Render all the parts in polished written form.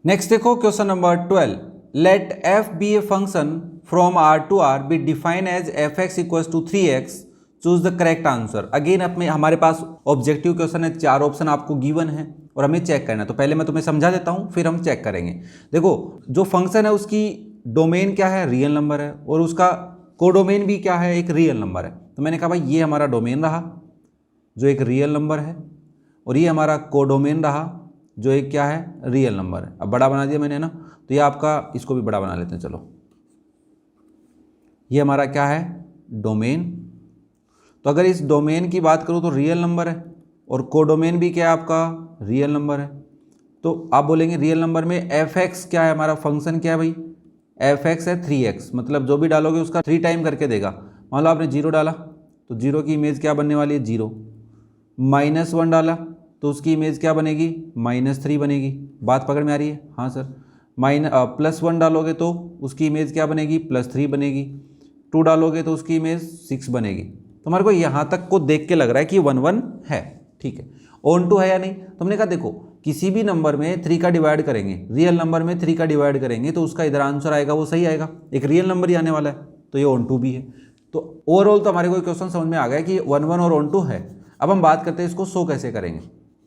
Next देखो question number 12, let f be a function from R to R be define as f x equals to 3x, choose the correct answer. Again अपने हमारे पास objective question है, 4 option आपको given है और हमें check करना है। तो पहले मैं तुम्हें समझा देता हूं, फिर हम चेक करेंगे। देखो जो फंक्शन है उसकी डोमेन क्या है, रियल नंबर है, और उसका कोडोमेन भी क्या है, एक रियल नंबर है। तो मैंने कहा भाई ये हमारा डोमेन रहा जो एक रियल नंबर है, और ये हमारा कोडोमेन रहा जो एक क्या है, रियल नंबर है। अब बड़ा बना दिया मैंने ना, तो ये आपका, इसको भी बड़ा बना लेते हैं। चलो ये हमारा क्या है, डोमेन। तो अगर इस डोमेन की बात करूँ तो रियल नंबर है, और कोडोमेन भी क्या है आपका, रियल नंबर है। तो आप बोलेंगे रियल नंबर में एफ एक्स क्या है, हमारा फंक्शन क्या है भाई, एफ एक्स है 3x, मतलब जो भी डालोगे उसका 3 टाइम करके देगा। मान लो आपने 0 डाला तो 0 की इमेज क्या बनने वाली है, 0। -1 डाला तो उसकी इमेज क्या बनेगी, -3 बनेगी। बात पकड़ में आ रही है? हाँ सर। +1 डालोगे तो उसकी इमेज क्या बनेगी, +3 बनेगी। 2 डालोगे तो उसकी इमेज 6 बनेगी। तो हमारे को यहाँ तक को देख के लग रहा है कि 1 1 है, ठीक है। ऑन टू है या नहीं? तो हमने कहा देखो किसी भी नंबर में 3 का डिवाइड करेंगे, रियल नंबर में 3 का डिवाइड करेंगे तो उसका इधर आंसर आएगा वो सही आएगा, एक रियल नंबर ही आने वाला है, तो ये ऑन टू भी है। तो ओवरऑल तो हमारे को क्वेश्चन समझ में आ गया कि 1 1 और ऑन टू है। अब हम बात करते हैं इसको शो कैसे करेंगे,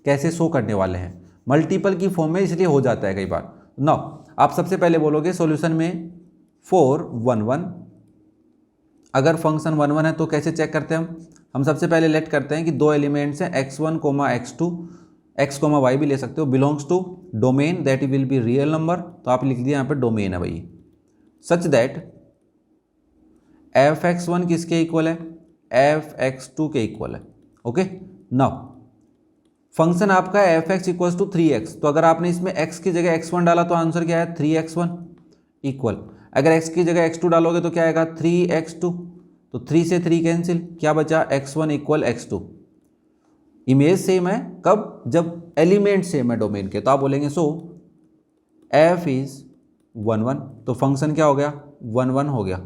कैसे शो करने वाले हैं। मल्टीपल की फॉर्म में इसलिए हो जाता है कई बार। नाउ आप सबसे पहले बोलोगे सॉल्यूशन में 4 1 1। अगर फंक्शन 1 1 है तो कैसे चेक करते हैं हम सबसे पहले लेट करते हैं कि 2 एलिमेंट्स हैं x1, x2, x, y भी ले सकते हो, belongs to domain that will be real number. तो आप लिख दिया यहाँ पे डोमेन है भाई, such that f x one किसके इक्वल है, एफ एक्स टू के इक्वल है। ओके, नाउ फंक्शन आपका है f x equal to 3x। तो अगर आपने इसमें x की जगह x1 डाला तो आंसर क्या है, 3x1 इक्वल। अगर x की जगह x2 डालोगे तो क्या आएगा, 3x2। तो 3 से 3 कैंसिल, क्या बचा, x1 equal x2। Image same है कब, जब एलिमेंट सेम है डोमेन के। तो आप बोलेंगे सो f इज 1 1। तो फंक्शन क्या हो गया, 1 1 हो गया।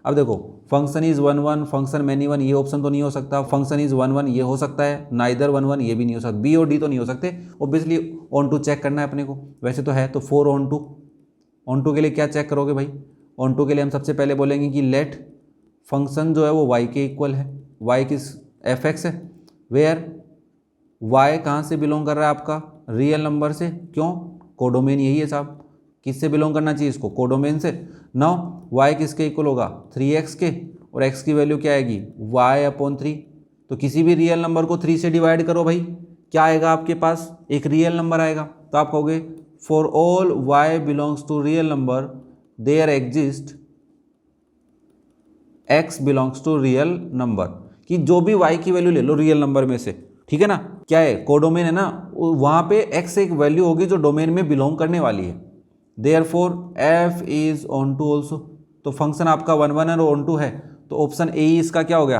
अब देखो फंक्शन इज 1 1, फंक्शन मैनी 1, ये ऑप्शन तो नहीं हो सकता। फंक्शन इज 1 1 ये हो सकता है, नाइदर 1 1 ये भी नहीं हो सकता, बी और डी तो नहीं हो सकते। ऑब्वियसली ऑन टू चेक करना है अपने को, वैसे तो है। तो 4 ऑन टू के लिए क्या चेक करोगे भाई, ऑन टू के लिए हम सबसे पहले बोलेंगे कि लेट फंक्शन जो है वो y के इक्वल है। y किस, एफ एक्स है, वेयर y कहाँ से बिलोंग कर रहा है आपका, रियल नंबर से। क्यों, कोडोमेन यही है साहब, किससे बिलोंग करना चाहिए इसको, कोडोमेन से। नाउ y किसके इक्वल होगा, 3x के, और x की वैल्यू क्या आएगी, y/3। तो किसी भी रियल नंबर को 3 से डिवाइड करो भाई, क्या आएगा आपके पास, एक रियल नंबर आएगा। तो आप कहोगे for all y belongs to real number there exist x belongs to real number, कि जो भी y की वैल्यू ले लो रियल नंबर में से, ठीक है ना, क्या है, कोडोमेन है ना, वहाँ पे x एक वैल्यू होगी जो डोमेन में बिलोंग करने वाली है। Therefore f is on to also। तो फंक्शन आपका 1 1 और ऑन टू है, तो ऑप्शन ए इसका क्या हो गया,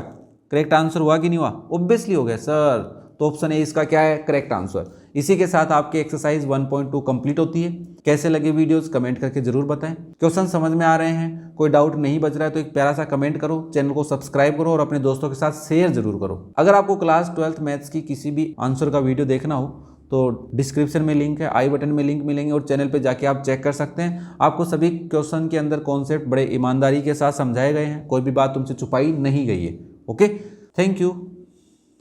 करेक्ट आंसर हुआ कि नहीं हुआ, ऑब्वियसली हो गया सर। तो ऑप्शन ए इसका क्या है, करेक्ट आंसर। इसी के साथ आपकी एक्सरसाइज 1.2 कंप्लीट होती है। कैसे लगे वीडियोस कमेंट करके जरूर बताएं। क्वेश्चन समझ में आ रहे हैं, कोई डाउट नहीं बच रहा है तो एक प्यारा सा कमेंट करो, चैनल को सब्सक्राइब करो और अपने दोस्तों के साथ शेयर जरूर करो। अगर आपको क्लास 12th मैथ्स की किसी भी आंसर का वीडियो देखना हो तो डिस्क्रिप्शन में लिंक है, आई बटन में लिंक मिलेंगे, और चैनल पे जाके आप चेक कर सकते हैं। आपको सभी क्वेश्चन के अंदर कॉन्सेप्ट बड़े ईमानदारी के साथ समझाए गए हैं, कोई भी बात तुमसे छुपाई नहीं गई है। Okay, thank you.